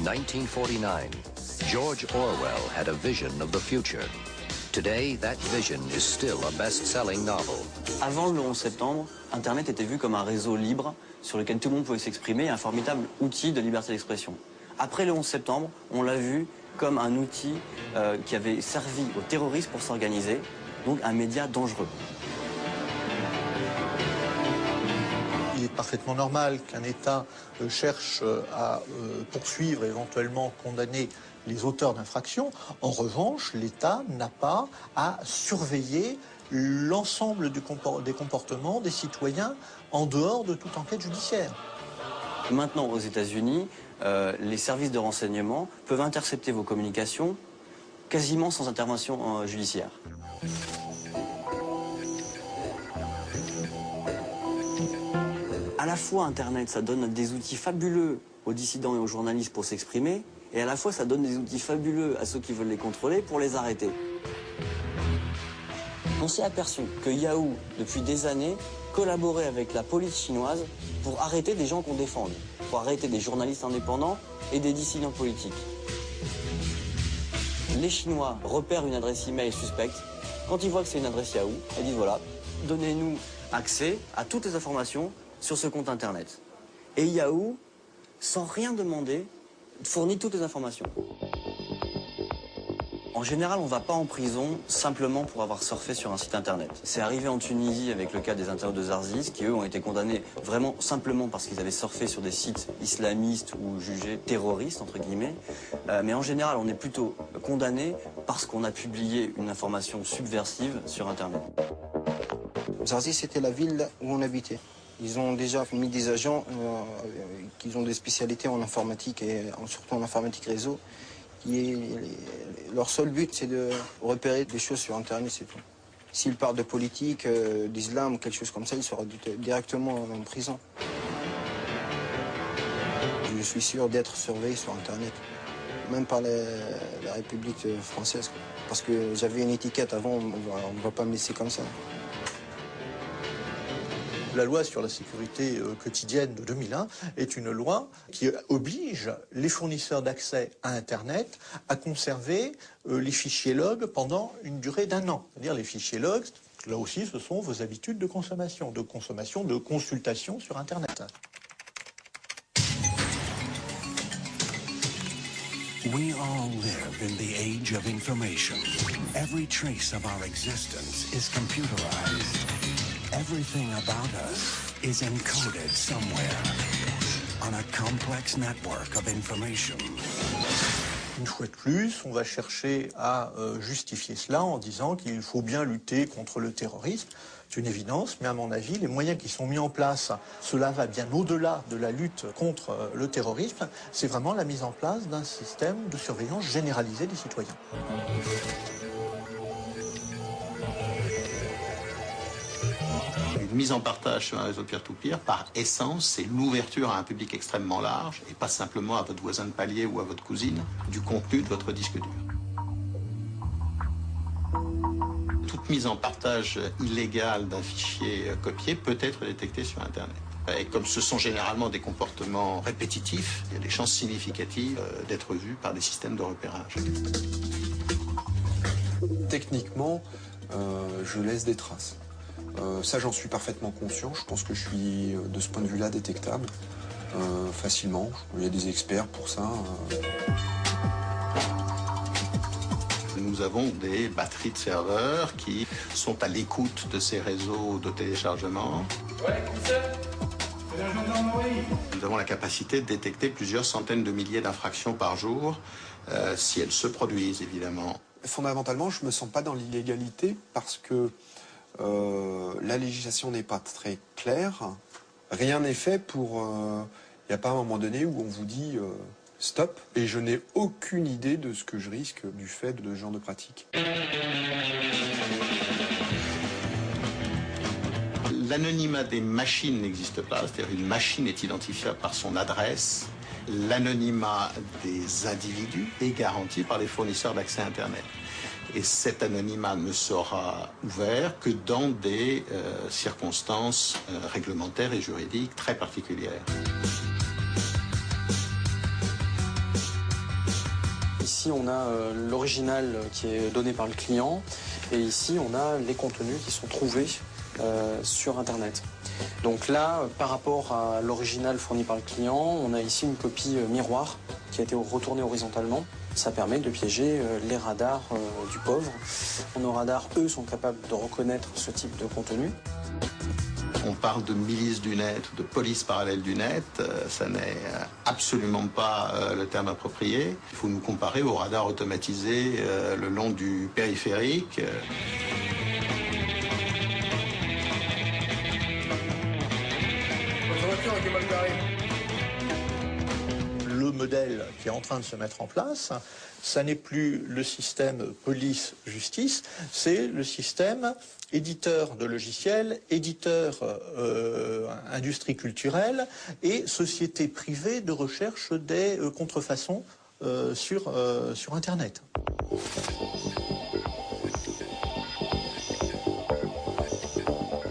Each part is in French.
1949, George Orwell had a vision of the future. Today, that vision is still a best-selling novel. Avant le 11 septembre, Internet était vu comme un réseau libre sur lequel tout le monde pouvait s'exprimer, un formidable outil de liberté d'expression. Après le 11 septembre, on l'a vu comme un outil qui avait servi aux terroristes pour s'organiser, donc un média dangereux. Il est parfaitement normal qu'un État cherche à poursuivre, éventuellement condamner les auteurs d'infractions. En revanche, l'État n'a pas à surveiller l'ensemble des comportements des citoyens en dehors de toute enquête judiciaire. Maintenant, aux États-Unis, les services de renseignement peuvent intercepter vos communications quasiment sans intervention judiciaire. À la fois, Internet, ça donne des outils fabuleux aux dissidents et aux journalistes pour s'exprimer, et à la fois, ça donne des outils fabuleux à ceux qui veulent les contrôler pour les arrêter. On s'est aperçu que Yahoo, depuis des années, collaborait avec la police chinoise pour arrêter des gens qu'on défend, pour arrêter des journalistes indépendants et des dissidents politiques. Les Chinois repèrent une adresse email suspecte. Quand ils voient que c'est une adresse Yahoo, ils disent voilà, donnez-nous accès à toutes les informations sur ce compte Internet. Et Yahoo, sans rien demander, fournit toutes les informations. En général, on ne va pas en prison simplement pour avoir surfé sur un site Internet. C'est arrivé en Tunisie avec le cas des internautes de Zarzis, qui eux ont été condamnés vraiment simplement parce qu'ils avaient surfé sur des sites islamistes ou jugés terroristes, entre guillemets. Mais en général, on est plutôt condamné parce qu'on a publié une information subversive sur Internet. Zarzis, c'était la ville où on habitait. Ils ont déjà mis des agents qui ont des spécialités en informatique et surtout en informatique réseau. Leur seul but, c'est de repérer des choses sur Internet, c'est tout. S'ils parlent de politique, d'islam ou quelque chose comme ça, ils seront directement en prison. Je suis sûr d'être surveillé sur Internet, même par la République française. Parce que j'avais une étiquette avant, on ne va pas me laisser comme ça. La loi sur la sécurité quotidienne de 2001 est une loi qui oblige les fournisseurs d'accès à Internet à conserver les fichiers log pendant une durée d'1 an. C'est-à-dire les fichiers log, là aussi, ce sont vos habitudes de consommation, de consultation sur Internet. We all live in the age of information. Every trace of our existence is computerized. Everything about us is encoded somewhere on a complex network of information. Une fois de plus, on va chercher à justifier cela en disant qu'il faut bien lutter contre le terrorisme. C'est une évidence, mais à mon avis, les moyens qui sont mis en place, cela va bien au-delà de la lutte contre le terrorisme. C'est vraiment la mise en place d'un système de surveillance généralisée des citoyens. Une mise en partage sur un réseau peer-to-peer, par essence, c'est l'ouverture à un public extrêmement large, et pas simplement à votre voisin de palier ou à votre cousine, du contenu de votre disque dur. Toute mise en partage illégale d'un fichier copié peut être détectée sur Internet. Et comme ce sont généralement des comportements répétitifs, il y a des chances significatives d'être vus par des systèmes de repérage. Techniquement, je laisse des traces. Ça, j'en suis parfaitement conscient. Je pense que je suis, de ce point de vue-là, détectable facilement. Il y a des experts pour ça. Nous avons des batteries de serveurs qui sont à l'écoute de ces réseaux de téléchargement. Ouais, commissaire, c'est la gendarmerie. Nous avons la capacité de détecter plusieurs centaines de milliers d'infractions par jour, si elles se produisent, évidemment. Fondamentalement, je ne me sens pas dans l'illégalité parce que la législation n'est pas très claire. Rien n'est fait pour... Il n'y a pas un moment donné où on vous dit stop. Et je n'ai aucune idée de ce que je risque du fait de ce genre de pratique. L'anonymat des machines n'existe pas. C'est-à-dire une machine est identifiable par son adresse. L'anonymat des individus est garanti par les fournisseurs d'accès Internet. Et cet anonymat ne sera ouvert que dans des circonstances réglementaires et juridiques très particulières. Ici, on a l'original qui est donné par le client et ici, on a les contenus qui sont trouvés sur Internet. Donc là, par rapport à l'original fourni par le client, on a ici une copie miroir qui a été retournée horizontalement. Ça permet de piéger les radars du pauvre. Nos radars, eux, sont capables de reconnaître ce type de contenu. On parle de milice du net ou de police parallèle du net, ça n'est absolument pas le terme approprié. Il faut nous comparer aux radars automatisés le long du périphérique. Le modèle qui est en train de se mettre en place, ça n'est plus le système police-justice, c'est le système éditeur de logiciels, éditeur industrie culturelle et société privée de recherche des contrefaçons sur Internet.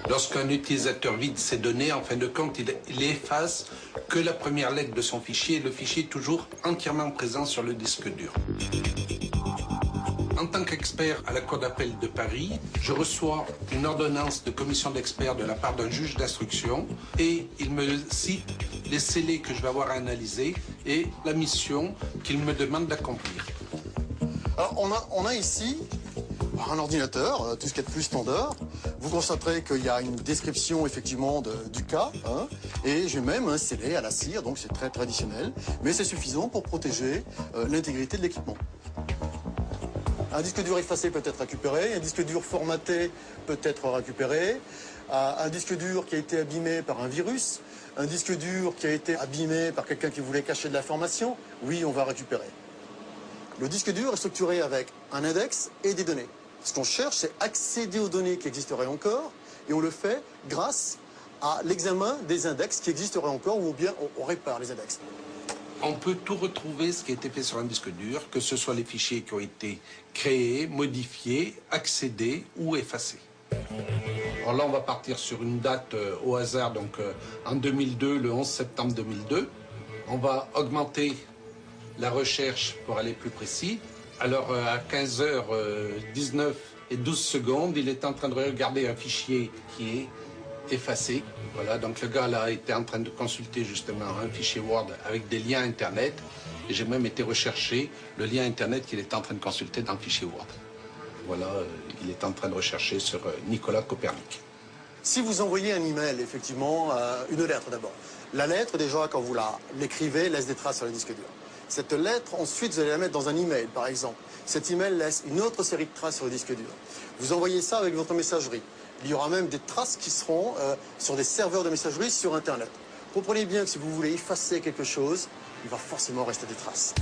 Lorsqu'un utilisateur vide ses données, en fin de compte, il efface que la première lettre de son fichier et le fichier est toujours entièrement présent sur le disque dur. En tant qu'expert à la Cour d'appel de Paris, je reçois une ordonnance de commission d'experts de la part d'un juge d'instruction et il me cite les scellés que je vais avoir à analyser et la mission qu'il me demande d'accomplir. Alors on a ici un ordinateur, tout ce qui est de plus standard. Vous constaterez qu'il y a une description effectivement du cas, hein, et j'ai même un scellé à la cire, donc c'est très traditionnel, mais c'est suffisant pour protéger l'intégrité de l'équipement. Un disque dur effacé peut être récupéré, un disque dur formaté peut être récupéré, un disque dur qui a été abîmé par un virus, un disque dur qui a été abîmé par quelqu'un qui voulait cacher de l'information, oui, on va récupérer. Le disque dur est structuré avec un index et des données. Ce qu'on cherche, c'est accéder aux données qui existeraient encore, et on le fait grâce à l'examen des index qui existeraient encore, ou bien on répare les index. On peut tout retrouver ce qui a été fait sur un disque dur, que ce soit les fichiers qui ont été créés, modifiés, accédés ou effacés. Alors là, on va partir sur une date au hasard, donc en 2002, le 11 septembre 2002. On va augmenter la recherche pour aller plus précis. Alors à 15h19 et 12 secondes, il est en train de regarder un fichier qui est effacé. Voilà, donc le gars là était en train de consulter justement un fichier Word avec des liens Internet. Et j'ai même été rechercher le lien Internet qu'il était en train de consulter dans le fichier Word. Voilà, il est en train de rechercher sur Nicolas Copernic. Si vous envoyez un email, effectivement, une lettre d'abord. La lettre, déjà, quand vous l'écrivez, laisse des traces sur le disque dur. Cette lettre, ensuite, vous allez la mettre dans un email, par exemple. Cet email laisse une autre série de traces sur le disque dur. Vous envoyez ça avec votre messagerie. Il y aura même des traces qui seront sur des serveurs de messagerie sur Internet. Comprenez bien que si vous voulez effacer quelque chose, il va forcément rester des traces.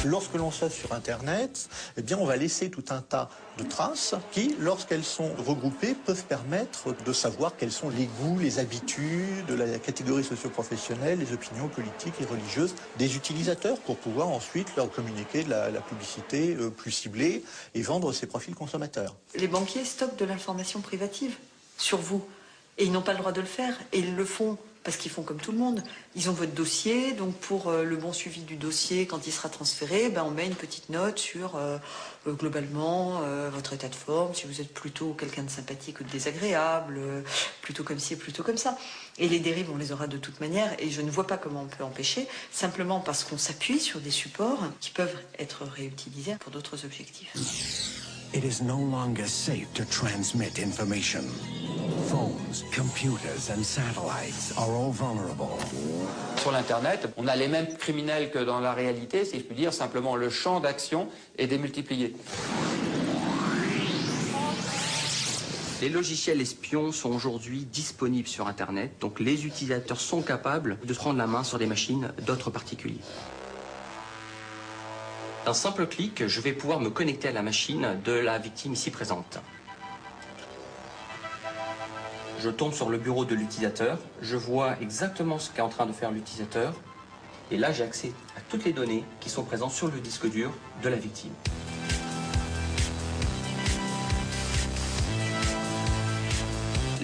Lorsque l'on surfe sur Internet, eh bien, on va laisser tout un tas de traces qui, lorsqu'elles sont regroupées, peuvent permettre de savoir quels sont les goûts, les habitudes, la catégorie socio-professionnelle, les opinions politiques et religieuses des utilisateurs pour pouvoir ensuite leur communiquer de la publicité plus ciblée et vendre ses profils consommateurs. Les banquiers stockent de l'information privative sur vous et ils n'ont pas le droit de le faire et ils le font. Parce qu'ils font comme tout le monde. Ils ont votre dossier, donc pour le bon suivi du dossier, quand il sera transféré, on met une petite note sur, globalement, votre état de forme, si vous êtes plutôt quelqu'un de sympathique ou de désagréable, plutôt comme ci, plutôt comme ça. Et les dérives, on les aura de toute manière, et je ne vois pas comment on peut empêcher, simplement parce qu'on s'appuie sur des supports qui peuvent être réutilisés pour d'autres objectifs. It is no longer safe to transmit information. Phones, computers and satellites are all vulnerable. Sur l'Internet, on a les mêmes criminels que dans la réalité, si je puis dire, simplement le champ d'action est démultiplié. Les logiciels espions sont aujourd'hui disponibles sur Internet, donc les utilisateurs sont capables de prendre la main sur des machines d'autres particuliers. D'un simple clic, je vais pouvoir me connecter à la machine de la victime ici présente. Je tombe sur le bureau de l'utilisateur, je vois exactement ce qu'est en train de faire l'utilisateur, et là j'ai accès à toutes les données qui sont présentes sur le disque dur de la victime.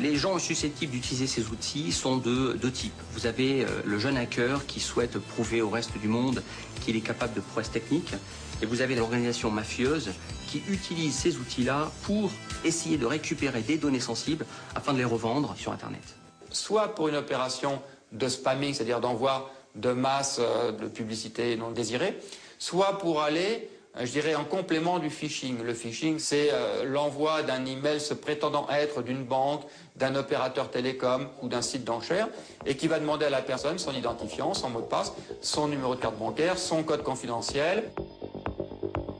Les gens susceptibles d'utiliser ces outils sont de deux types. Vous avez le jeune hacker qui souhaite prouver au reste du monde qu'il est capable de prouesses techniques. Et vous avez l'organisation mafieuse qui utilise ces outils-là pour essayer de récupérer des données sensibles afin de les revendre sur Internet. Soit pour une opération de spamming, c'est-à-dire d'envoi de masse de publicité non désirée, soit pour aller, je dirais, en complément du phishing. Le phishing, c'est l'envoi d'un email se prétendant être d'une banque, d'un opérateur télécom ou d'un site d'enchères et qui va demander à la personne son identifiant, son mot de passe, son numéro de carte bancaire, son code confidentiel.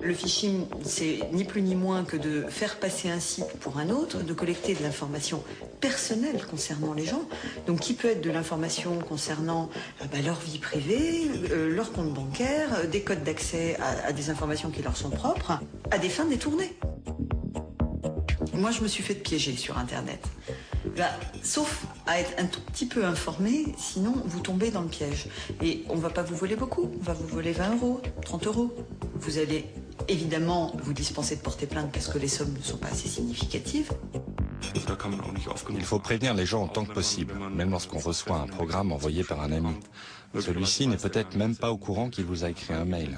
Le phishing, c'est ni plus ni moins que de faire passer un site pour un autre, de collecter de l'information personnelle concernant les gens, donc qui peut être de l'information concernant leur vie privée, leur compte bancaire, des codes d'accès à des informations qui leur sont propres, à des fins détournées. Moi, je me suis fait piéger sur Internet. Sauf à être un tout petit peu informé, sinon vous tombez dans le piège. Et on ne va pas vous voler beaucoup, on va vous voler 20 €, 30 €. Vous allez évidemment vous dispenser de porter plainte parce que les sommes ne sont pas assez significatives. Il faut prévenir les gens autant que possible, même lorsqu'on reçoit un programme envoyé par un ami. Celui-ci n'est peut-être même pas au courant qu'il vous a écrit un mail,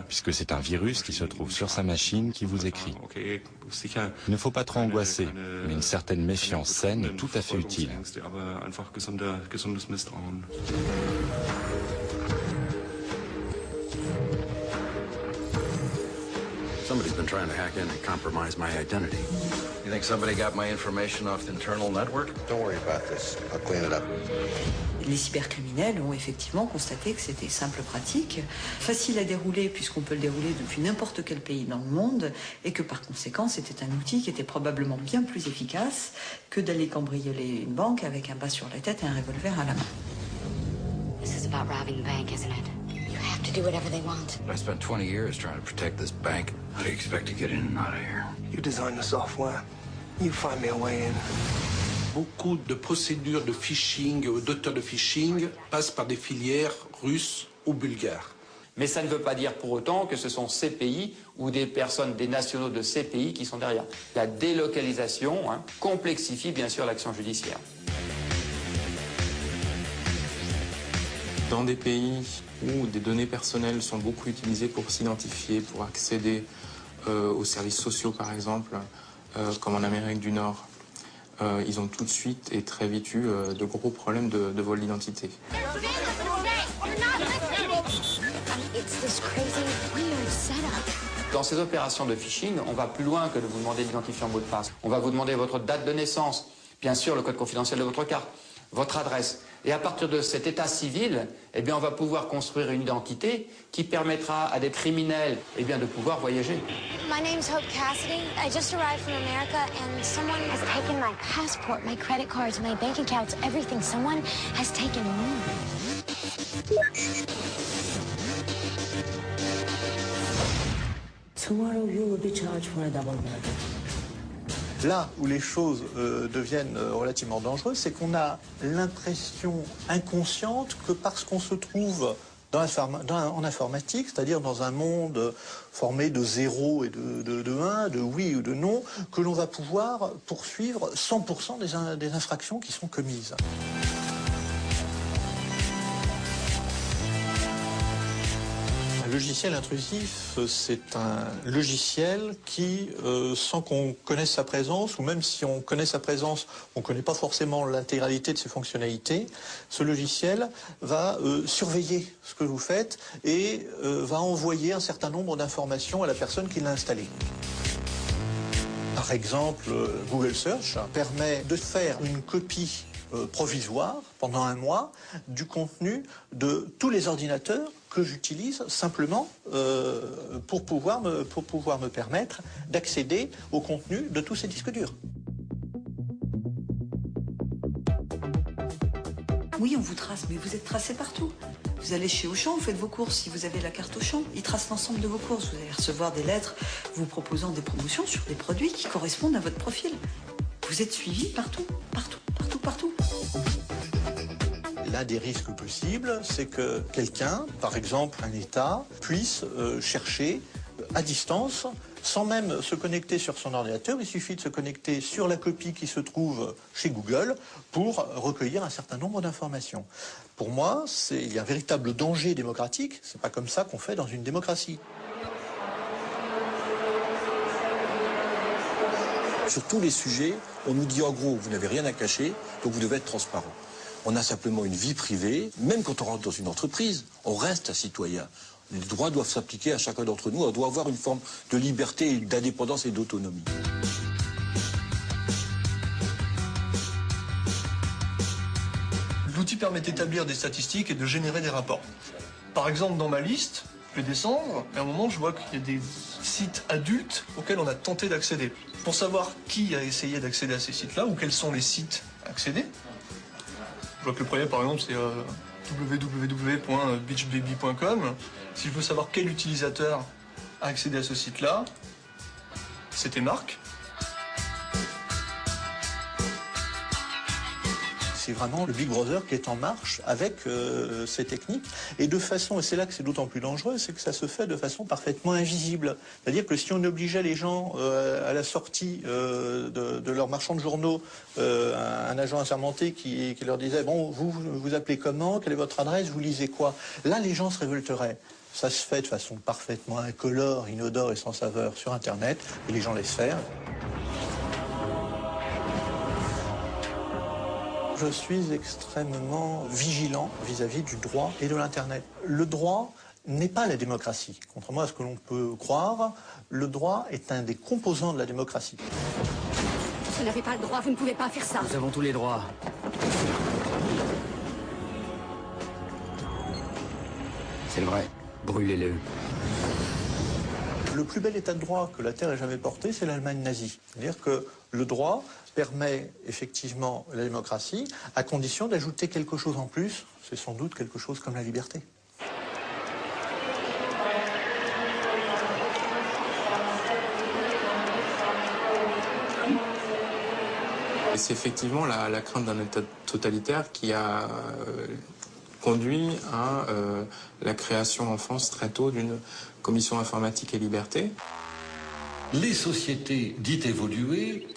puisque c'est un virus qui se trouve sur sa machine qui vous écrit. Il ne faut pas trop angoisser, mais une certaine méfiance saine est tout à fait utile. Somebody's been trying to hack in and compromise my identity. You think somebody got my information off the internal network? Don't worry about this. I'll clean it up. Les cybercriminels ont effectivement constaté que c'était simple pratique, facile à dérouler puisqu'on peut le dérouler depuis n'importe quel pays dans le monde et que par conséquent c'était un outil qui était probablement bien plus efficace que d'aller cambrioler une banque avec un bas sur la tête et un revolver à la main. This is about robbing the bank, isn't it? You have to do whatever they want. I spent 20 years trying to protect this bank. How do you expect to get in and out of here? You design the software. You find me a way in. Beaucoup de procédures de phishing, d'auteurs de phishing, passent par des filières russes ou bulgares. Mais ça ne veut pas dire pour autant que ce sont ces pays ou des personnes, des nationaux de ces pays qui sont derrière. La délocalisation complexifie bien sûr l'action judiciaire. Dans des pays où des données personnelles sont beaucoup utilisées pour s'identifier, pour accéder aux services sociaux par exemple, comme en Amérique du Nord, ils ont tout de suite et très vite eu de gros problèmes de vol d'identité. Dans ces opérations de phishing, on va plus loin que de vous demander d'identifier un mot de passe. On va vous demander votre date de naissance, bien sûr le code confidentiel de votre carte, votre adresse. Et à partir de cet état civil, eh bien, on va pouvoir construire une identité qui permettra à des criminels de pouvoir voyager. My name's Hope Cassidy. I just arrived from America and someone has taken my passport, my credit cards, my bank accounts, everything. Someone has taken me. Tomorrow you will be charged for a double murder. Là où les choses deviennent relativement dangereuses, c'est qu'on a l'impression inconsciente que parce qu'on se trouve en informatique, c'est-à-dire dans un monde formé de 0 et de 1, de oui ou de non, que l'on va pouvoir poursuivre 100% des infractions qui sont commises. Un logiciel intrusif, c'est un logiciel qui, sans qu'on connaisse sa présence, ou même si on connaît sa présence, on ne connaît pas forcément l'intégralité de ses fonctionnalités, ce logiciel va surveiller ce que vous faites et va envoyer un certain nombre d'informations à la personne qui l'a installé. Par exemple, Google Search permet de faire une copie provisoire pendant un mois du contenu de tous les ordinateurs que j'utilise simplement pour pouvoir me permettre d'accéder au contenu de tous ces disques durs. Oui, on vous trace, mais vous êtes tracé partout. Vous allez chez Auchan, vous faites vos courses. Si vous avez la carte Auchan, ils tracent l'ensemble de vos courses. Vous allez recevoir des lettres vous proposant des promotions sur des produits qui correspondent à votre profil. Vous êtes suivi partout, partout, partout, partout. L'un des risques possibles, c'est que quelqu'un, par exemple un État, puisse chercher à distance, sans même se connecter sur son ordinateur. Il suffit de se connecter sur la copie qui se trouve chez Google pour recueillir un certain nombre d'informations. Pour moi, il y a un véritable danger démocratique. C'est pas comme ça qu'on fait dans une démocratie. Sur tous les sujets, on nous dit en gros, vous n'avez rien à cacher, donc vous devez être transparent. On a simplement une vie privée. Même quand on rentre dans une entreprise, on reste un citoyen. Les droits doivent s'appliquer à chacun d'entre nous. On doit avoir une forme de liberté, d'indépendance et d'autonomie. L'outil permet d'établir des statistiques et de générer des rapports. Par exemple, dans ma liste, je vais descendre, et à un moment, je vois qu'il y a des sites adultes auxquels on a tenté d'accéder. Pour savoir qui a essayé d'accéder à ces sites-là, ou quels sont les sites accédés, je vois que le premier, par exemple, c'est www.beachbaby.com. Si je veux savoir quel utilisateur a accédé à ce site-là, c'était Marc. C'est vraiment le Big Brother qui est en marche avec ces techniques. Et de façon, et c'est là que c'est d'autant plus dangereux, c'est que ça se fait de façon parfaitement invisible. C'est-à-dire que si on obligeait les gens à la sortie de leur marchand de journaux, un agent assermenté qui leur disait « Bon, vous appelez comment? Quelle est votre adresse? Vous lisez quoi ?» Là, les gens se révolteraient. Ça se fait de façon parfaitement incolore, inodore et sans saveur sur Internet, et les gens laissent faire. Je suis extrêmement vigilant vis-à-vis du droit et de l'Internet. Le droit n'est pas la démocratie. Contrairement à ce que l'on peut croire, le droit est un des composants de la démocratie. Vous n'avez pas le droit, vous ne pouvez pas faire ça. Nous avons tous les droits. C'est le vrai. Brûlez-le. Le plus bel état de droit que la Terre ait jamais porté, c'est l'Allemagne nazie. C'est-à-dire que le droit permet effectivement la démocratie, à condition d'ajouter quelque chose en plus, c'est sans doute quelque chose comme la liberté. Et c'est effectivement la crainte d'un État totalitaire qui a conduit à la création en France très tôt d'une commission informatique et liberté. Les sociétés dites évoluées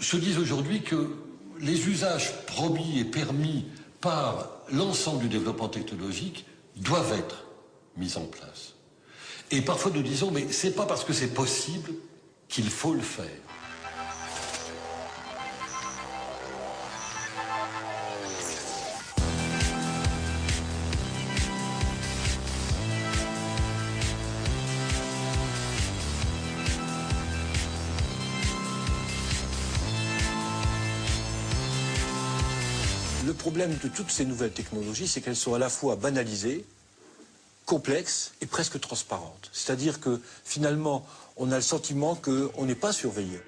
se disent aujourd'hui que les usages promis et permis par l'ensemble du développement technologique doivent être mis en place. Et parfois nous disons, mais c'est pas parce que c'est possible qu'il faut le faire. Le problème de toutes ces nouvelles technologies, c'est qu'elles sont à la fois banalisées, complexes et presque transparentes. C'est-à-dire que finalement, on a le sentiment qu'on n'est pas surveillé.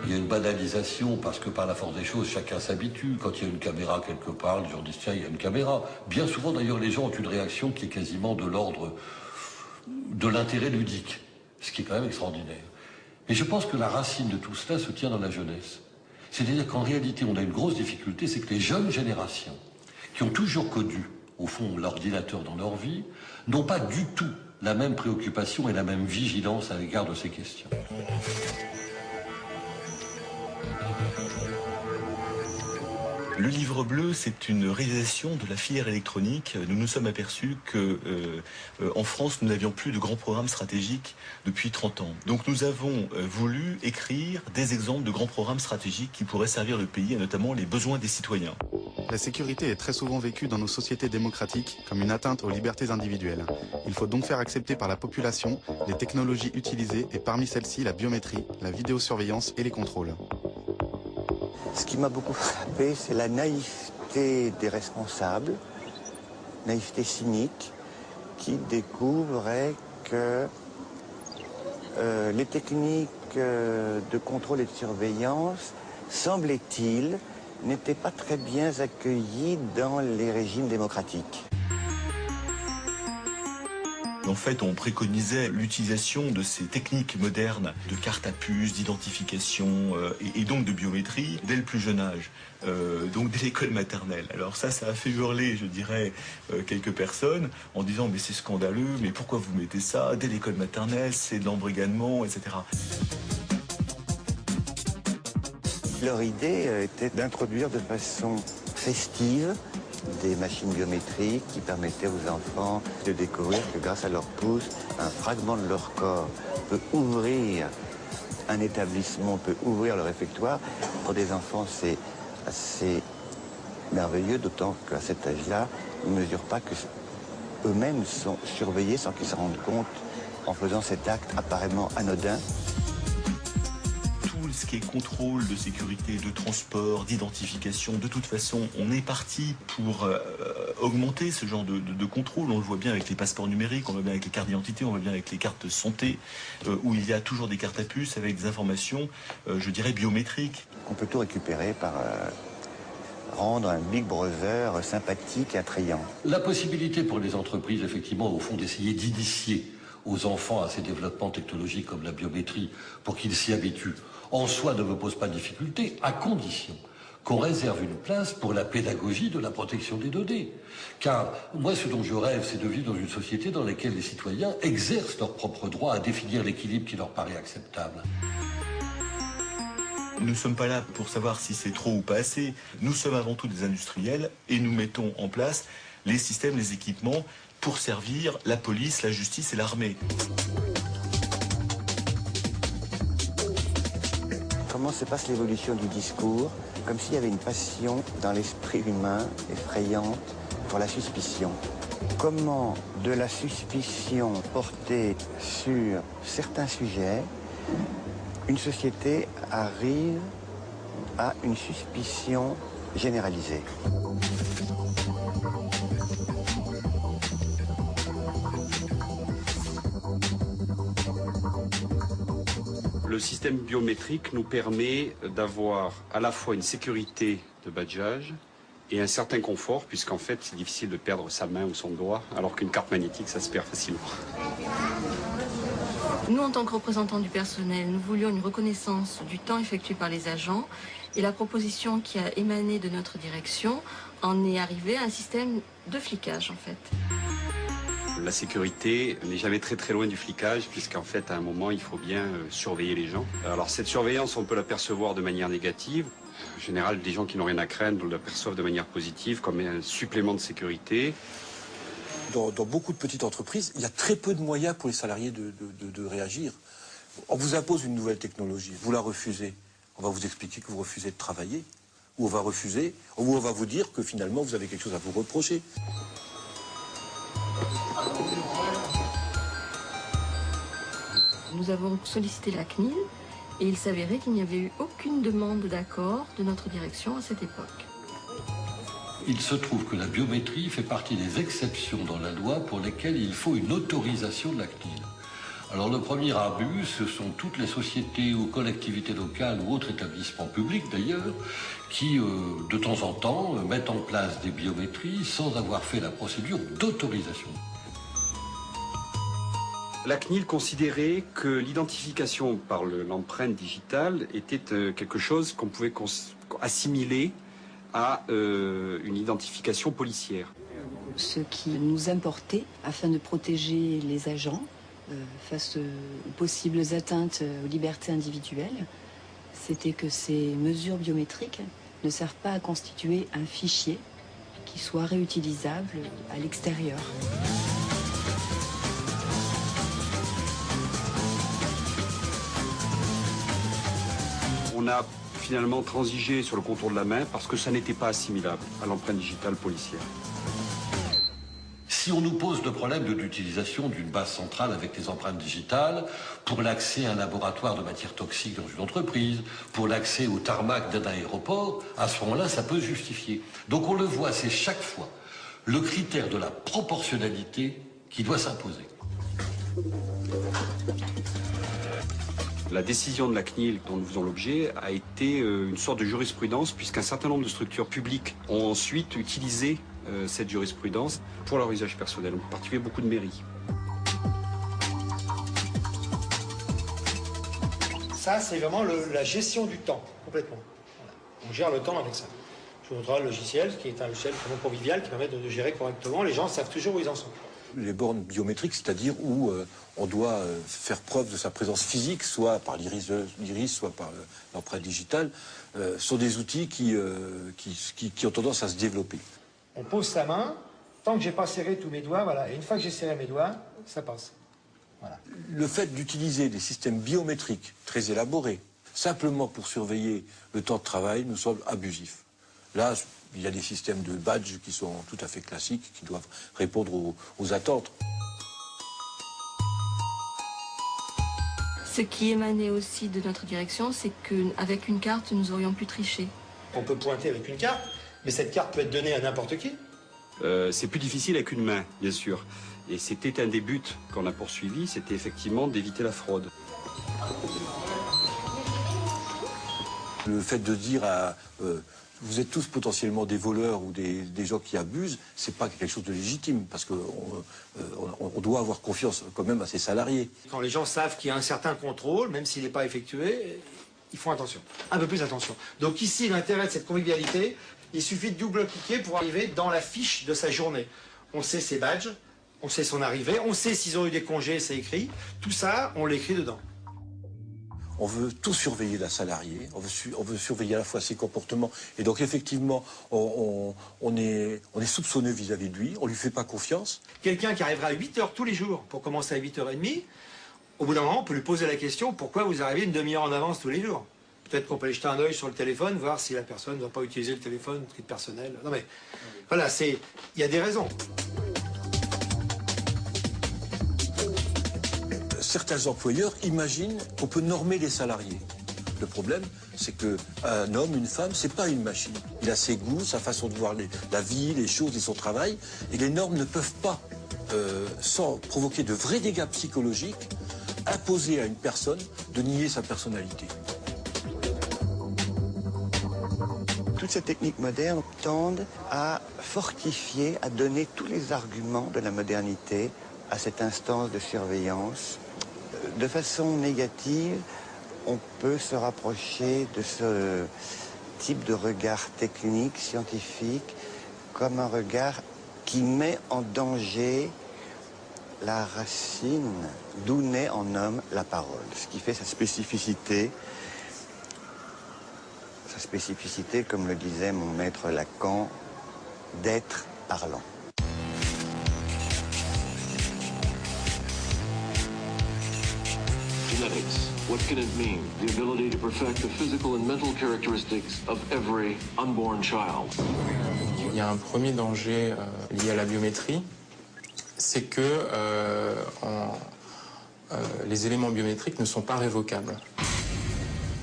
Il y a une banalisation parce que par la force des choses, chacun s'habitue. Quand il y a une caméra quelque part, les gens disent tiens, il y a une caméra. Bien souvent d'ailleurs, les gens ont une réaction qui est quasiment de l'ordre de l'intérêt ludique, ce qui est quand même extraordinaire. Mais je pense que la racine de tout cela se tient dans la jeunesse. C'est-à-dire qu'en réalité, on a une grosse difficulté, c'est que les jeunes générations, qui ont toujours connu, au fond, l'ordinateur dans leur vie, n'ont pas du tout la même préoccupation et la même vigilance à l'égard de ces questions. Le livre bleu, c'est une réalisation de la filière électronique. Nous nous sommes aperçus que en France, nous n'avions plus de grands programmes stratégiques depuis 30 ans. Donc nous avons voulu écrire des exemples de grands programmes stratégiques qui pourraient servir le pays, et notamment les besoins des citoyens. La sécurité est très souvent vécue dans nos sociétés démocratiques comme une atteinte aux libertés individuelles. Il faut donc faire accepter par la population les technologies utilisées et parmi celles-ci la biométrie, la vidéosurveillance et les contrôles. Ce qui m'a beaucoup frappé, c'est la naïveté des responsables, naïveté cynique, qui découvraient que les techniques de contrôle et de surveillance, semblait-il, n'étaient pas très bien accueillies dans les régimes démocratiques. En fait, on préconisait l'utilisation de ces techniques modernes de cartes à puce, d'identification et donc de biométrie dès le plus jeune âge, donc dès l'école maternelle. Alors ça a fait hurler, je dirais, quelques personnes en disant mais c'est scandaleux, mais pourquoi vous mettez ça dès l'école maternelle, c'est de l'embrigadement, etc. Leur idée était d'introduire de façon festive des machines biométriques qui permettaient aux enfants de découvrir que grâce à leur pouce, un fragment de leur corps peut ouvrir un établissement, peut ouvrir le réfectoire. Pour des enfants, c'est assez merveilleux, d'autant qu'à cet âge-là, ils ne mesurent pas que eux-mêmes sont surveillés sans qu'ils se rendent compte en faisant cet acte apparemment anodin. Ce qui est contrôle de sécurité, de transport, d'identification, de toute façon, on est parti pour augmenter ce genre de contrôle. On le voit bien avec les passeports numériques, on le voit bien avec les cartes d'identité, on le voit bien avec les cartes de santé, où il y a toujours des cartes à puce avec des informations, je dirais, biométriques. On peut tout récupérer par rendre un Big Brother sympathique et attrayant. La possibilité pour les entreprises, effectivement, au fond, d'essayer d'initier aux enfants à ces développements technologiques comme la biométrie pour qu'ils s'y habituent, en soi ne me pose pas de difficulté, à condition qu'on réserve une place pour la pédagogie de la protection des données. Car moi, ce dont je rêve, c'est de vivre dans une société dans laquelle les citoyens exercent leur propre droit à définir l'équilibre qui leur paraît acceptable. Nous ne sommes pas là pour savoir si c'est trop ou pas assez. Nous sommes avant tout des industriels et nous mettons en place les systèmes, les équipements pour servir la police, la justice et l'armée. Comment se passe l'évolution du discours? Comme s'il y avait une passion dans l'esprit humain effrayante pour la suspicion. Comment de la suspicion portée sur certains sujets, une société arrive à une suspicion généralisée. Le système biométrique nous permet d'avoir à la fois une sécurité de badgeage et un certain confort, puisqu'en fait c'est difficile de perdre sa main ou son doigt, alors qu'une carte magnétique ça se perd facilement. Nous, en tant que représentants du personnel, nous voulions une reconnaissance du temps effectué par les agents et la proposition qui a émané de notre direction en est arrivée à un système de flicage en fait. La sécurité n'est jamais très loin du flicage, puisqu'en fait, à un moment, il faut bien surveiller les gens. Alors cette surveillance, on peut l'apercevoir de manière négative. En général, des gens qui n'ont rien à craindre l'aperçoivent de manière positive, comme un supplément de sécurité. Dans beaucoup de petites entreprises, il y a très peu de moyens pour les salariés de réagir. On vous impose une nouvelle technologie, vous la refusez. On va vous expliquer que vous refusez de travailler, ou on va refuser, ou on va vous dire que finalement vous avez quelque chose à vous reprocher. Nous avons sollicité la CNIL et il s'avérait qu'il n'y avait eu aucune demande d'accord de notre direction à cette époque. Il se trouve que la biométrie fait partie des exceptions dans la loi pour lesquelles il faut une autorisation de la CNIL. Alors le premier abus, ce sont toutes les sociétés ou collectivités locales ou autres établissements publics d'ailleurs, qui de temps en temps mettent en place des biométries sans avoir fait la procédure d'autorisation. La CNIL considérait que l'identification par l'empreinte digitale était quelque chose qu'on pouvait assimiler à une identification policière. Ce qui nous importait afin de protéger les agents face aux possibles atteintes aux libertés individuelles, c'était que ces mesures biométriques ne servent pas à constituer un fichier qui soit réutilisable à l'extérieur. On a finalement transigé sur le contour de la main parce que ça n'était pas assimilable à l'empreinte digitale policière. Si on nous pose le problème de l'utilisation d'une base centrale avec des empreintes digitales pour l'accès à un laboratoire de matières toxiques dans une entreprise, pour l'accès au tarmac d'un aéroport, à ce moment-là, ça peut se justifier. Donc on le voit, c'est chaque fois le critère de la proportionnalité qui doit s'imposer. La décision de la CNIL dont nous faisons l'objet a été une sorte de jurisprudence, puisqu'un certain nombre de structures publiques ont ensuite utilisé cette jurisprudence pour leur usage personnel, en particulier beaucoup de mairies. Ça, c'est vraiment la gestion du temps, complètement. Voilà. On gère le temps avec ça. Je vous montrerai le logiciel, qui est un logiciel vraiment convivial, qui permet de gérer correctement. Les gens savent toujours où ils en sont. Les bornes biométriques, c'est-à-dire où on doit faire preuve de sa présence physique, soit par l'iris, soit par l'empreinte digitale, sont des outils qui ont tendance à se développer. On pose sa main, tant que j'ai pas serré tous mes doigts, voilà. Et une fois que j'ai serré mes doigts, ça passe. Voilà. Le fait d'utiliser des systèmes biométriques très élaborés, simplement pour surveiller le temps de travail, nous semble abusif. Là, il y a des systèmes de badges qui sont tout à fait classiques, qui doivent répondre aux attentes. Ce qui émanait aussi de notre direction, c'est qu'avec une carte, nous aurions pu tricher. On peut pointer avec une carte, mais cette carte peut être donnée à n'importe qui. C'est plus difficile avec une main, bien sûr. Et c'était un des buts qu'on a poursuivi, c'était effectivement d'éviter la fraude. Le fait de dire à... vous êtes tous potentiellement des voleurs ou des gens qui abusent, c'est pas quelque chose de légitime, parce qu'on doit avoir confiance quand même à ses salariés. Quand les gens savent qu'il y a un certain contrôle, même s'il n'est pas effectué, ils font attention, un peu plus attention. Donc ici, l'intérêt de cette convivialité, il suffit de double-cliquer pour arriver dans la fiche de sa journée. On sait ses badges, on sait son arrivée, on sait s'ils ont eu des congés, c'est écrit. Tout ça, on l'écrit dedans. On veut tout surveiller d'un salarié, on veut surveiller à la fois ses comportements. Et donc effectivement, on est soupçonneux vis-à-vis de lui, on lui fait pas confiance. Quelqu'un qui arrivera à 8h tous les jours pour commencer à 8h30, au bout d'un moment, on peut lui poser la question, pourquoi vous arrivez une demi-heure en avance tous les jours? Peut-être qu'on peut aller jeter un œil sur le téléphone, voir si la personne ne va pas utiliser le téléphone, le titre personnel. Non mais, voilà, il y a des raisons. Certains employeurs imaginent qu'on peut normer les salariés. Le problème, c'est qu'un homme, une femme, c'est pas une machine. Il a ses goûts, sa façon de voir la vie, les choses et son travail. Et les normes ne peuvent pas, sans provoquer de vrais dégâts psychologiques, imposer à une personne de nier sa personnalité. Toutes ces techniques modernes tendent à fortifier, à donner tous les arguments de la modernité à cette instance de surveillance. De façon négative, on peut se rapprocher de ce type de regard technique, scientifique, comme un regard qui met en danger la racine d'où naît en homme la parole, ce qui fait sa spécificité, comme le disait mon maître Lacan, d'être parlant. Genetics. What can it mean? The ability to perfect the physical and mental characteristics of every unborn child. Il y a un premier danger lié à la biométrie, c'est que les éléments biométriques ne sont pas révocables.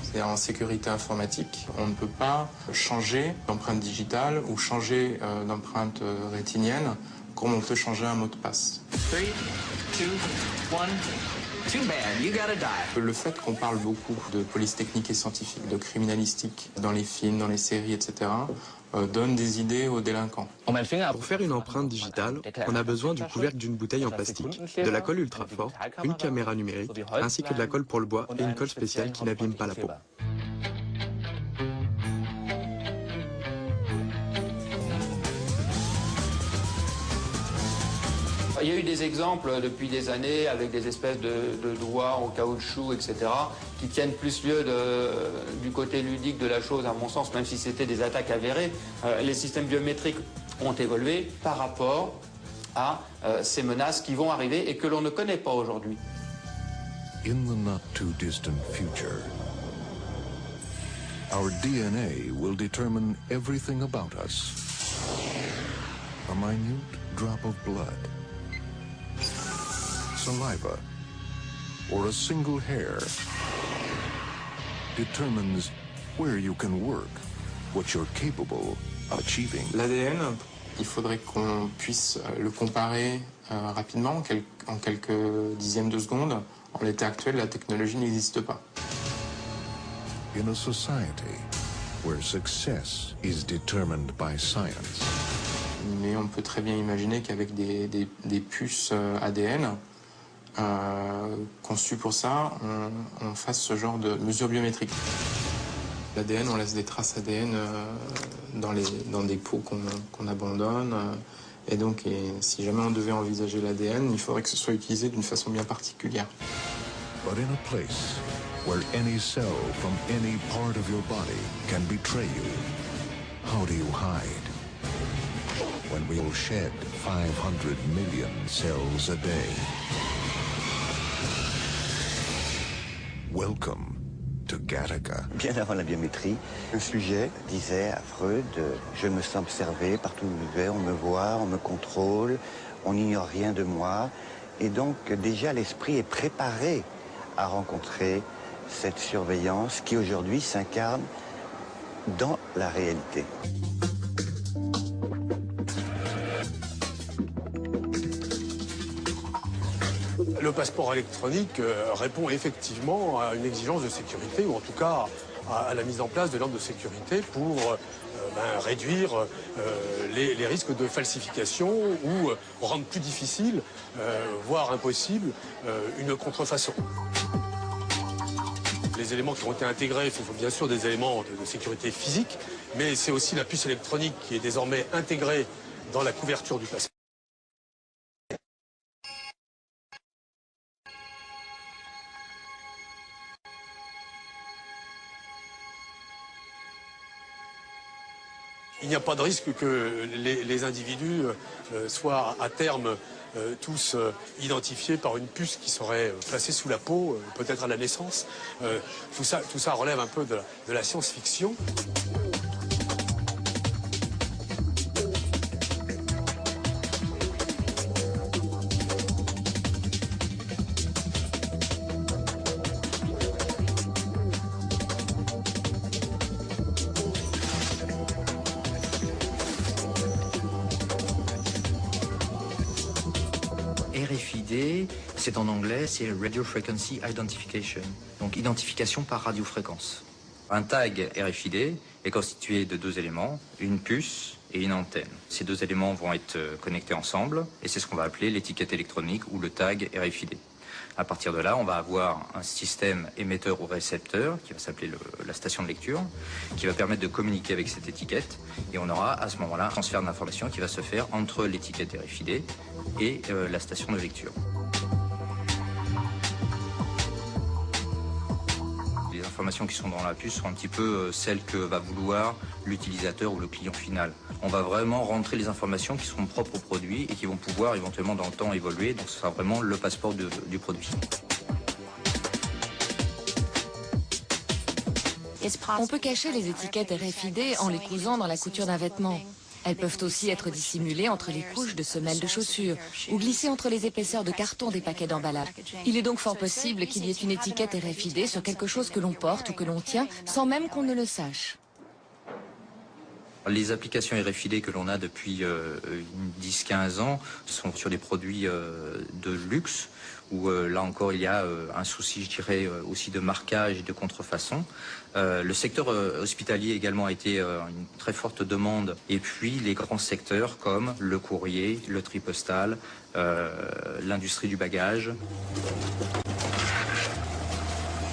C'est-à-dire en sécurité informatique, on ne peut pas changer d'empreinte digitale ou changer d'empreinte rétinienne comme on peut changer un mot de passe. 3, 2, 1... Too bad, you gotta die. Le fait qu'on parle beaucoup de police technique et scientifique, de criminalistique dans les films, dans les séries, etc., donne des idées aux délinquants. Pour faire une empreinte digitale, on a besoin du couvercle d'une bouteille en plastique, de la colle ultra forte, une caméra numérique, ainsi que de la colle pour le bois et une colle spéciale qui n'abîme pas la peau. Il y a eu des exemples depuis des années avec des espèces de doigts en caoutchouc, etc., qui tiennent plus lieu du côté ludique de la chose, à mon sens, même si c'était des attaques avérées. Les systèmes biométriques ont évolué par rapport à ces menaces qui vont arriver et que l'on ne connaît pas aujourd'hui. In the not too distant future, our DNA will determine everything about us. A minute drop of blood, saliva, or a single hair determines where you can work, what you're capable of achieving. L'ADN, il faudrait qu'on puisse le comparer rapidement, en quelques dixièmes de secondes. En l'état actuel, la technologie n'existe pas. In a society where success is determined by science. Mais on peut très bien imaginer qu'avec des puces ADN, conçus pour ça, on fasse ce genre de mesures biométriques. L'ADN, on laisse des traces ADN dans des pots qu'on abandonne. Et donc, si jamais on devait envisager l'ADN, il faudrait que ce soit utilisé d'une façon bien particulière. But in a place where any cell from any part of your body can betray you, how do you hide? When we will shed 500 million cells a day. Welcome to Gattaca. Bien avant la biométrie, le sujet disait à Freud, je me sens observé partout où je vais, on me voit, on me contrôle, on n'ignore rien de moi. Et donc déjà l'esprit est préparé à rencontrer cette surveillance qui aujourd'hui s'incarne dans la réalité. Le passeport électronique répond effectivement à une exigence de sécurité, ou en tout cas à la mise en place de normes de sécurité pour réduire les risques de falsification ou rendre plus difficile, voire impossible, une contrefaçon. Les éléments qui ont été intégrés, ce sont bien sûr des éléments de sécurité physique, mais c'est aussi la puce électronique qui est désormais intégrée dans la couverture du passeport. Il n'y a pas de risque que les individus soient à terme tous identifiés par une puce qui serait placée sous la peau, peut-être à la naissance. Tout ça relève un peu de la science-fiction. RFID, c'est en anglais, c'est Radio Frequency Identification, donc identification par radiofréquence. Un tag RFID est constitué de deux éléments, une puce et une antenne. Ces deux éléments vont être connectés ensemble et c'est ce qu'on va appeler l'étiquette électronique ou le tag RFID. À partir de là, on va avoir un système émetteur ou récepteur qui va s'appeler la station de lecture, qui va permettre de communiquer avec cette étiquette. Et on aura à ce moment-là un transfert d'informations qui va se faire entre l'étiquette RFID et la station de lecture. Les informations qui sont dans la puce sont un petit peu celles que va vouloir l'utilisateur ou le client final. On va vraiment rentrer les informations qui sont propres au produit et qui vont pouvoir éventuellement dans le temps évoluer, donc ce sera vraiment le passeport du produit. On peut cacher les étiquettes RFID en les cousant dans la couture d'un vêtement. Elles peuvent aussi être dissimulées entre les couches de semelles de chaussures ou glissées entre les épaisseurs de carton des paquets d'emballage. Il est donc fort possible qu'il y ait une étiquette RFID sur quelque chose que l'on porte ou que l'on tient sans même qu'on ne le sache. Les applications RFID que l'on a depuis 10-15 ans sont sur des produits de luxe où là encore il y a un souci, je dirais, aussi de marquage et de contrefaçon. Le secteur hospitalier également a été une très forte demande. Et puis les grands secteurs comme le courrier, le tri postal, l'industrie du bagage.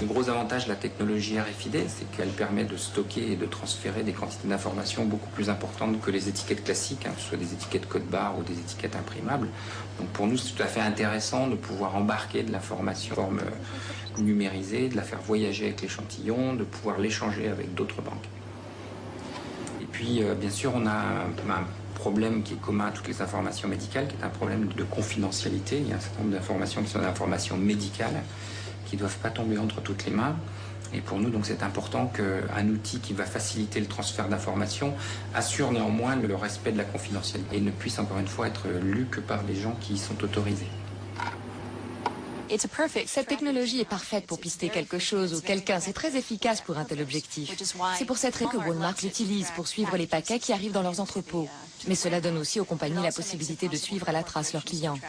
Le gros avantage de la technologie RFID, c'est qu'elle permet de stocker et de transférer des quantités d'informations beaucoup plus importantes que les étiquettes classiques, que ce soit des étiquettes code-barre ou des étiquettes imprimables. Donc pour nous, c'est tout à fait intéressant de pouvoir embarquer de l'information en forme numérisée, de la faire voyager avec l'échantillon, de pouvoir l'échanger avec d'autres banques. Et puis, bien sûr, on a un problème qui est commun à toutes les informations médicales, qui est un problème de confidentialité. Il y a un certain nombre d'informations qui sont des informations médicales, qui ne doivent pas tomber entre toutes les mains. Et pour nous, donc, c'est important qu'un outil qui va faciliter le transfert d'informations assure néanmoins le respect de la confidentialité et ne puisse encore une fois être lu que par les gens qui y sont autorisés. Cette technologie est parfaite pour pister quelque chose ou quelqu'un. C'est très efficace pour un tel objectif. C'est pour cette raison que Walmart l'utilise pour suivre les paquets qui arrivent dans leurs entrepôts. Mais cela donne aussi aux compagnies la possibilité de suivre à la trace leurs clients.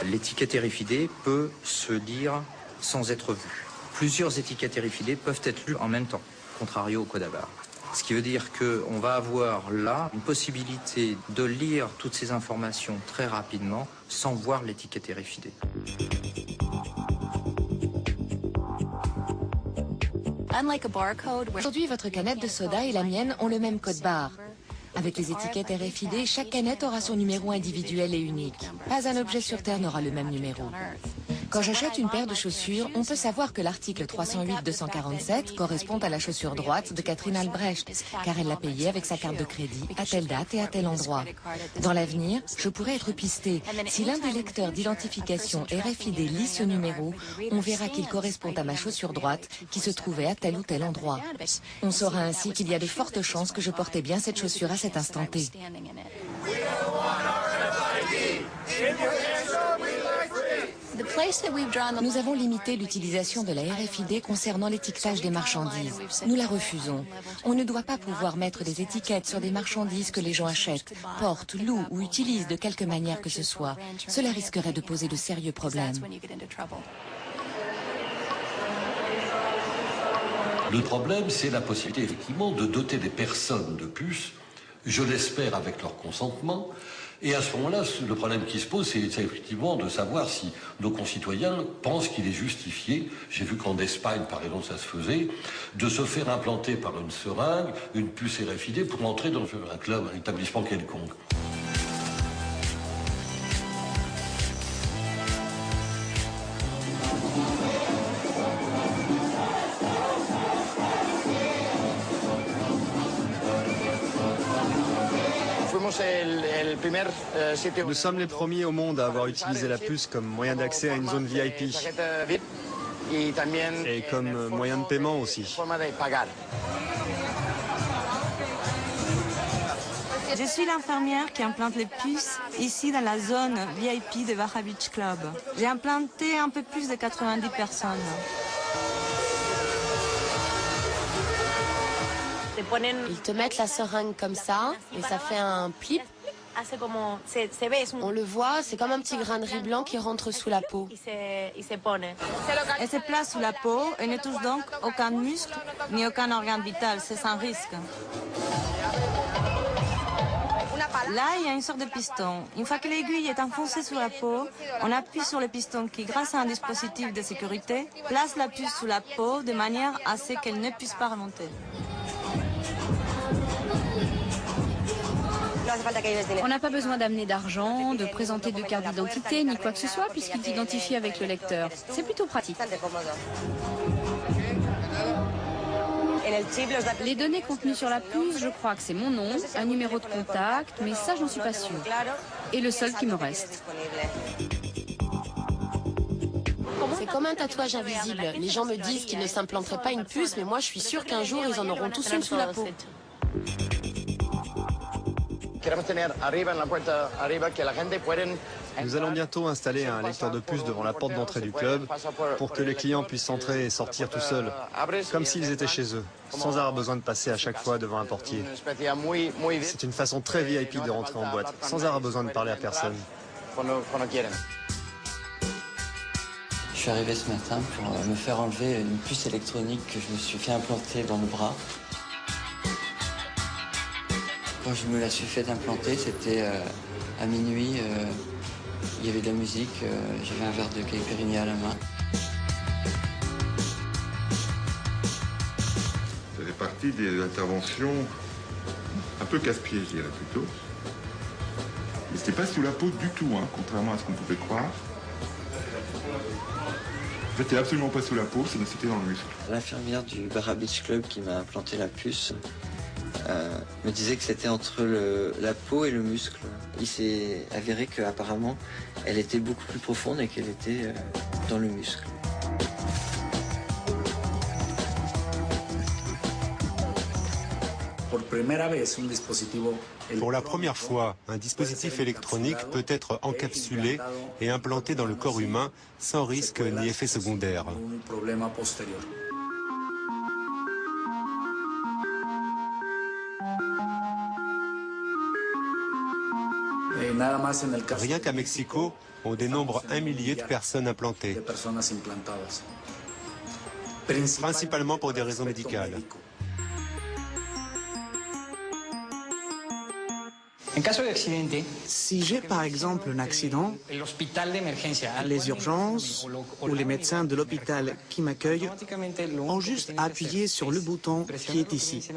L'étiquette RFID peut se lire sans être vue. Plusieurs étiquettes RFID peuvent être lues en même temps, contrario au code à barre. Ce qui veut dire qu'on va avoir là une possibilité de lire toutes ces informations très rapidement sans voir l'étiquette RFID. Aujourd'hui, votre canette de soda et la mienne ont le même code barre. Avec les étiquettes RFID, chaque canette aura son numéro individuel et unique. Pas un objet sur Terre n'aura le même numéro. Quand j'achète une paire de chaussures, on peut savoir que l'article 308-247 correspond à la chaussure droite de Catherine Albrecht, car elle l'a payée avec sa carte de crédit à telle date et à tel endroit. Dans l'avenir, je pourrais être pistée. Si l'un des lecteurs d'identification RFID lit ce numéro, on verra qu'il correspond à ma chaussure droite qui se trouvait à tel ou tel endroit. On saura ainsi qu'il y a de fortes chances que je portais bien cette chaussure à cet instant T. Nous avons limité l'utilisation de la RFID concernant l'étiquetage des marchandises. Nous la refusons. On ne doit pas pouvoir mettre des étiquettes sur des marchandises que les gens achètent, portent, louent ou utilisent de quelque manière que ce soit. Cela risquerait de poser de sérieux problèmes. Le problème, c'est la possibilité, effectivement, de doter des personnes de puces, je l'espère avec leur consentement. Et à ce moment-là, le problème qui se pose, c'est effectivement de savoir si nos concitoyens pensent qu'il est justifié, j'ai vu qu'en Espagne, par exemple, ça se faisait, de se faire implanter par une seringue une puce RFID pour entrer dans un club, un établissement quelconque. Nous sommes les premiers au monde à avoir utilisé la puce comme moyen d'accès à une zone VIP et comme moyen de paiement aussi. Je suis l'infirmière qui implante les puces ici dans la zone VIP de Baja Beach Club. J'ai implanté un peu plus de 90 personnes. Ils te mettent la seringue comme ça et ça fait un plip. On le voit, c'est comme un petit grain de riz blanc qui rentre sous la peau. Elle se place sous la peau et ne touche donc aucun muscle ni aucun organe vital, c'est sans risque. Là, il y a une sorte de piston. Une fois que l'aiguille est enfoncée sous la peau, on appuie sur le piston qui, grâce à un dispositif de sécurité, place la puce sous la peau de manière à ce qu'elle ne puisse pas remonter. On n'a pas besoin d'amener d'argent, de présenter de carte d'identité, ni quoi que ce soit, puisqu'il t'identifie avec le lecteur. C'est plutôt pratique. Les données contenues sur la puce, je crois que c'est mon nom, un numéro de contact, mais ça, j'en suis pas sûre. Et le seul qui me reste. C'est comme un tatouage invisible. Les gens me disent qu'ils ne s'implanteraient pas une puce, mais moi, je suis sûre qu'un jour, ils en auront tous une sous la peau. Nous allons bientôt installer un lecteur de puce devant la porte d'entrée du club pour que les clients puissent entrer et sortir tout seuls, comme s'ils étaient chez eux, sans avoir besoin de passer à chaque fois devant un portier. C'est une façon très VIP de rentrer en boîte, sans avoir besoin de parler à personne. Je suis arrivé ce matin pour me faire enlever une puce électronique que je me suis fait implanter dans le bras. Quand je me la suis fait implanter, c'était à minuit, il y avait de la musique, j'avais un verre de caipirinha à la main. Ça fait partie des interventions un peu casse-pied, je dirais plutôt. Mais c'était pas sous la peau du tout, hein, contrairement à ce qu'on pouvait croire. En fait, c'était absolument pas sous la peau, c'était dans le muscle. L'infirmière du Baja Beach Club qui m'a implanté la puce me disait que c'était entre la peau et le muscle. Il s'est avéré qu'apparemment, elle était beaucoup plus profonde et qu'elle était dans le muscle. Pour la première fois, un dispositif électronique peut être encapsulé et implanté dans le corps humain sans risque ni effet secondaire. Rien qu'à Mexico, on dénombre 1 millier de personnes implantées, principalement pour des raisons médicales. Si j'ai par exemple un accident, les urgences ou les médecins de l'hôpital qui m'accueillent ont juste à appuyer sur le bouton qui est ici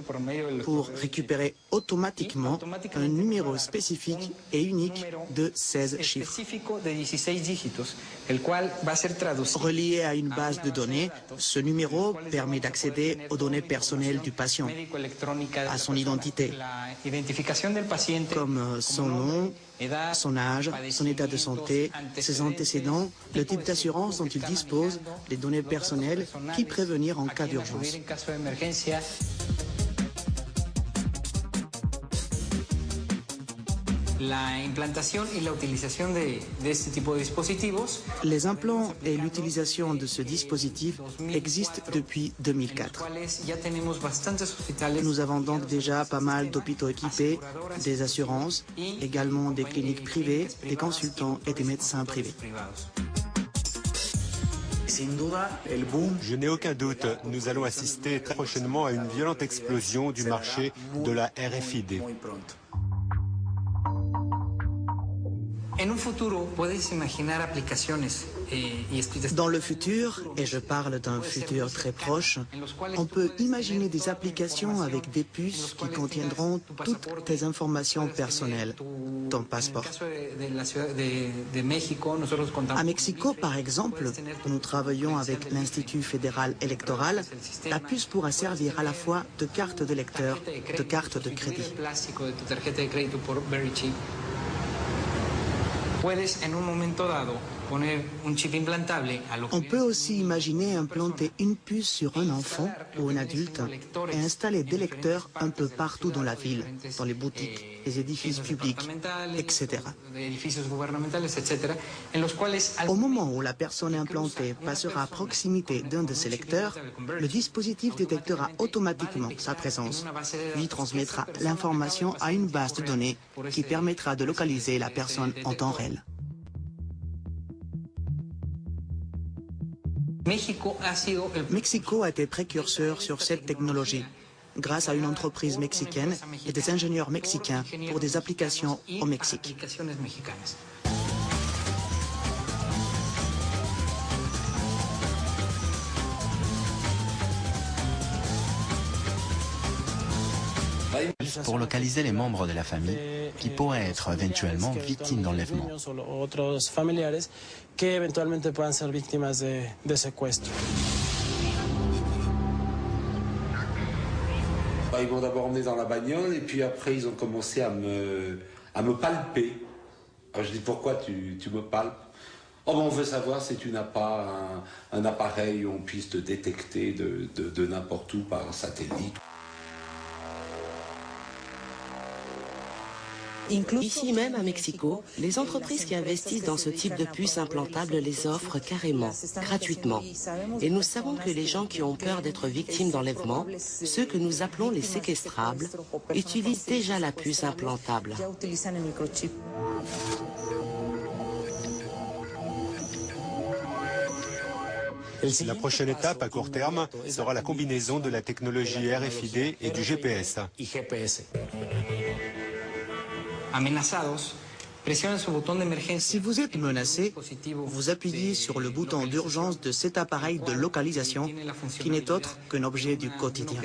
pour récupérer automatiquement un numéro spécifique et unique de 16 chiffres. Relié à une base de données, ce numéro permet d'accéder aux données personnelles du patient, à son identité, comme son nom, son âge, son état de santé, ses antécédents, le type d'assurance dont il dispose, les données personnelles qui prévenir en cas d'urgence. Les implants et l'utilisation de ce dispositif existent depuis 2004. Nous avons donc déjà pas mal d'hôpitaux équipés, des assurances, également des cliniques privées, des consultants et des médecins privés. Je n'ai aucun doute, nous allons assister très prochainement à une violente explosion du marché de la RFID. Dans le futur, et je parle d'un futur très proche, on peut imaginer des applications avec des puces qui contiendront toutes tes informations personnelles, ton passeport. À Mexico, par exemple, nous travaillons avec l'Institut fédéral électoral. La puce pourra servir à la fois de carte de lecteur, de carte de crédit. On peut aussi imaginer implanter une puce sur un enfant ou un adulte et installer des lecteurs un peu partout dans la ville, dans les boutiques, les édifices publics, etc. Au moment où la personne implantée passera à proximité d'un de ces lecteurs, le dispositif détectera automatiquement sa présence, lui transmettra l'information à une base de données qui permettra de localiser la personne en temps réel. Mexico a été précurseur sur cette technologie, grâce à une entreprise mexicaine et des ingénieurs mexicains pour des applications au Mexique. Pour localiser les membres de la famille qui pourraient être éventuellement victimes d'enlèvement. Ils m'ont d'abord emmené dans la bagnole et puis après ils ont commencé à me palper. Alors je dis pourquoi tu me palpes? Oh ben on veut savoir si tu n'as pas un appareil où on puisse te détecter de n'importe où par satellite. Ici même à Mexico, les entreprises qui investissent dans ce type de puces implantables les offrent carrément, gratuitement. Et nous savons que les gens qui ont peur d'être victimes d'enlèvement, ceux que nous appelons les séquestrables, utilisent déjà la puce implantable. La prochaine étape à court terme sera la combinaison de la technologie RFID et du GPS. Si vous êtes menacé, vous appuyez sur le bouton d'urgence de cet appareil de localisation qui n'est autre qu'un objet du quotidien.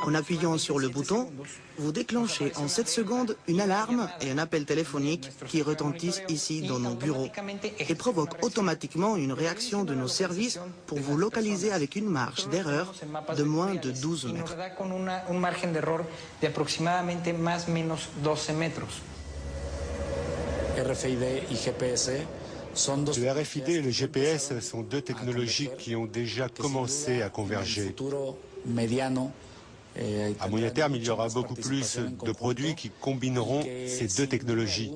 En appuyant sur le bouton, vous déclenchez en 7 secondes une alarme et un appel téléphonique qui retentissent ici dans nos bureaux et provoquent automatiquement une réaction de nos services pour vous localiser avec une marge d'erreur de moins de 12 mètres. Le RFID et le GPS sont deux technologies qui ont déjà commencé à converger. À moyen terme, il y aura beaucoup plus de produits qui combineront ces deux technologies.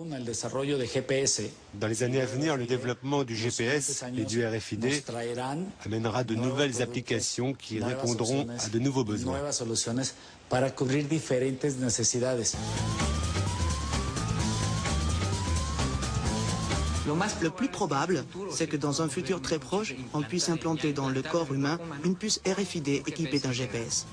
Dans les années à venir, le développement du GPS et du RFID amènera de nouvelles applications qui répondront à de nouveaux besoins. Le plus probable, c'est que dans un futur très proche, on puisse implanter dans le corps humain une puce RFID équipée d'un GPS.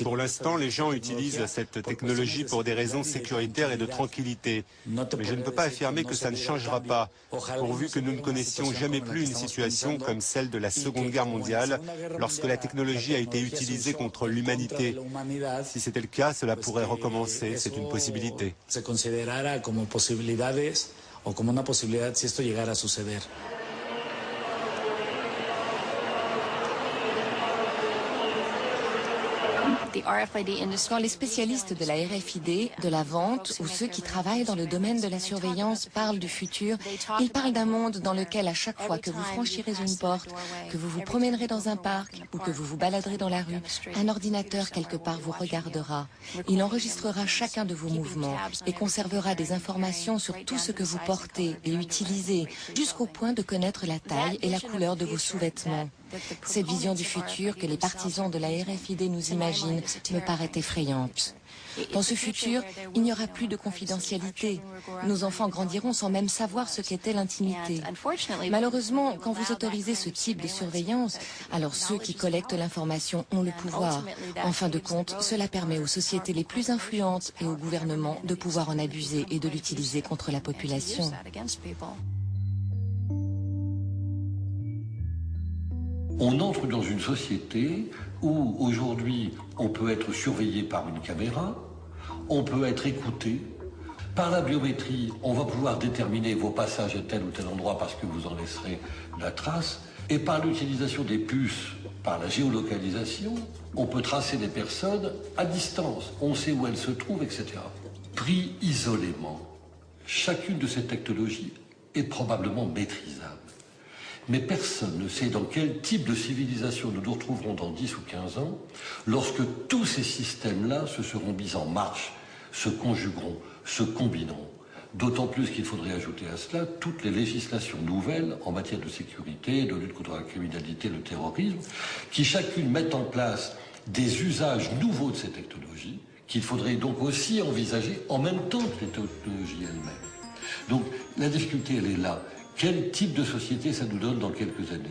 Pour l'instant, les gens utilisent cette technologie pour des raisons sécuritaires et de tranquillité. Mais je ne peux pas affirmer que ça ne changera pas, pourvu que nous ne connaissions jamais plus une situation comme celle de la Seconde Guerre mondiale, lorsque la technologie a été utilisée contre l'humanité. Si c'était le cas, cela pourrait recommencer, c'est une possibilité. Quand les spécialistes de la RFID, de la vente ou ceux qui travaillent dans le domaine de la surveillance parlent du futur, ils parlent d'un monde dans lequel à chaque fois que vous franchirez une porte, que vous vous promènerez dans un parc ou que vous vous baladerez dans la rue, un ordinateur quelque part vous regardera. Il enregistrera chacun de vos mouvements et conservera des informations sur tout ce que vous portez et utilisez, jusqu'au point de connaître la taille et la couleur de vos sous-vêtements. Cette vision du futur que les partisans de la RFID nous imaginent me paraît effrayante. Dans ce futur, il n'y aura plus de confidentialité. Nos enfants grandiront sans même savoir ce qu'était l'intimité. Malheureusement, quand vous autorisez ce type de surveillance, alors ceux qui collectent l'information ont le pouvoir. En fin de compte, cela permet aux sociétés les plus influentes et aux gouvernements de pouvoir en abuser et de l'utiliser contre la population. On entre dans une société où aujourd'hui on peut être surveillé par une caméra, on peut être écouté. Par la biométrie, on va pouvoir déterminer vos passages à tel ou tel endroit parce que vous en laisserez la trace. Et par l'utilisation des puces, par la géolocalisation, on peut tracer des personnes à distance. On sait où elles se trouvent, etc. Pris isolément, chacune de ces technologies est probablement maîtrisable. Mais personne ne sait dans quel type de civilisation nous nous retrouverons dans 10 ou 15 ans, lorsque tous ces systèmes-là se seront mis en marche, se conjugueront, se combineront. D'autant plus qu'il faudrait ajouter à cela toutes les législations nouvelles en matière de sécurité, de lutte contre la criminalité, le terrorisme, qui chacune mettent en place des usages nouveaux de ces technologies, qu'il faudrait donc aussi envisager en même temps que les technologies elles-mêmes. Donc la difficulté, elle est là. Quel type de société ça nous donne dans quelques années ?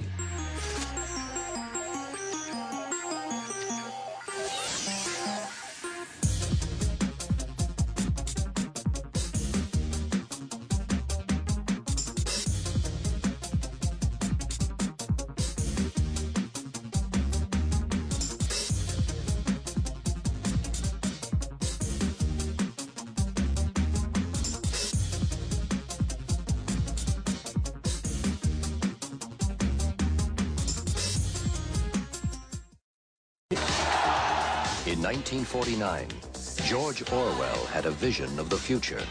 In 1949, George Orwell had a vision of the future.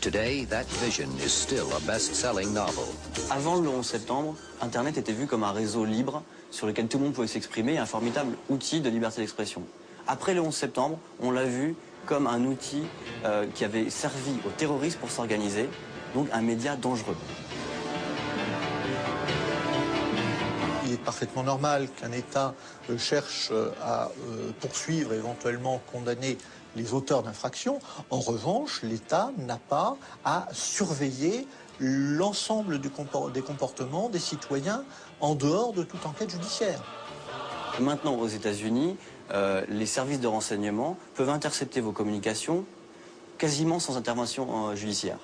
Today, that vision is still a best-selling novel. Avant le 11 septembre, Internet était vu comme un réseau libre sur lequel tout le monde pouvait s'exprimer et un formidable outil de liberté d'expression. Après le 11 septembre, on l'a vu comme un outil qui avait servi aux terroristes pour s'organiser, donc un média dangereux. Il est parfaitement normal qu'un État cherche à poursuivre, éventuellement condamner les auteurs d'infractions. En revanche, l'État n'a pas à surveiller l'ensemble des comportements des citoyens en dehors de toute enquête judiciaire. Maintenant, aux États-Unis, les services de renseignement peuvent intercepter vos communications quasiment sans intervention judiciaire.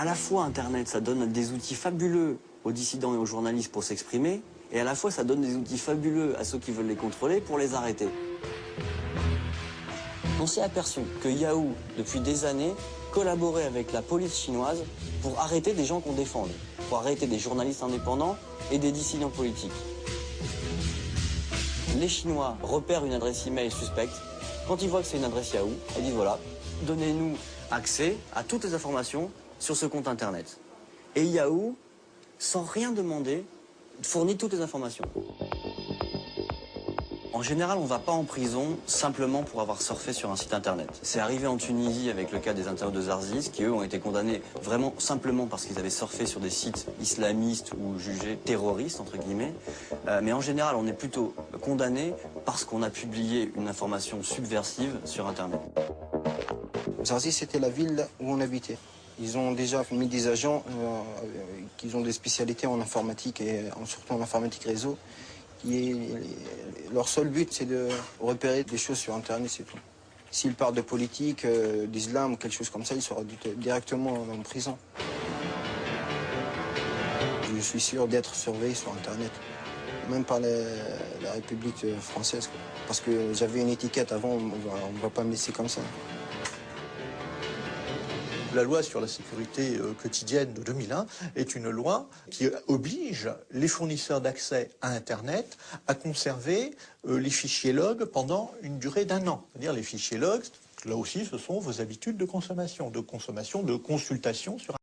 À la fois, Internet, ça donne des outils fabuleux aux dissidents et aux journalistes pour s'exprimer, et à la fois, ça donne des outils fabuleux à ceux qui veulent les contrôler pour les arrêter. On s'est aperçu que Yahoo, depuis des années, collaborait avec la police chinoise pour arrêter des gens qu'on défende, pour arrêter des journalistes indépendants et des dissidents politiques. Les Chinois repèrent une adresse email suspecte. Quand ils voient que c'est une adresse Yahoo, ils disent voilà, donnez-nous accès à toutes les informations sur ce compte Internet. Et Yahoo, sans rien demander, fournit toutes les informations. En général, on ne va pas en prison simplement pour avoir surfé sur un site Internet. C'est arrivé en Tunisie avec le cas des internautes de Zarzis, qui eux ont été condamnés vraiment simplement parce qu'ils avaient surfé sur des sites islamistes ou jugés terroristes, entre guillemets. Mais en général, on est plutôt condamné parce qu'on a publié une information subversive sur Internet. Zarzis, c'était la ville où on habitait. Ils ont déjà mis des agents qui ont des spécialités en informatique et surtout en informatique réseau. Leur seul but, c'est de repérer des choses sur Internet, c'est tout. S'ils parlent de politique, d'islam ou quelque chose comme ça, ils seront directement en prison. Je suis sûr d'être surveillé sur Internet, même par la République française. Parce que j'avais une étiquette avant, on ne va pas me laisser comme ça. La loi sur la sécurité quotidienne de 2001 est une loi qui oblige les fournisseurs d'accès à Internet à conserver les fichiers log pendant une durée d'1 an. C'est-à-dire les fichiers log, là aussi, ce sont vos habitudes de consommation, de consultation sur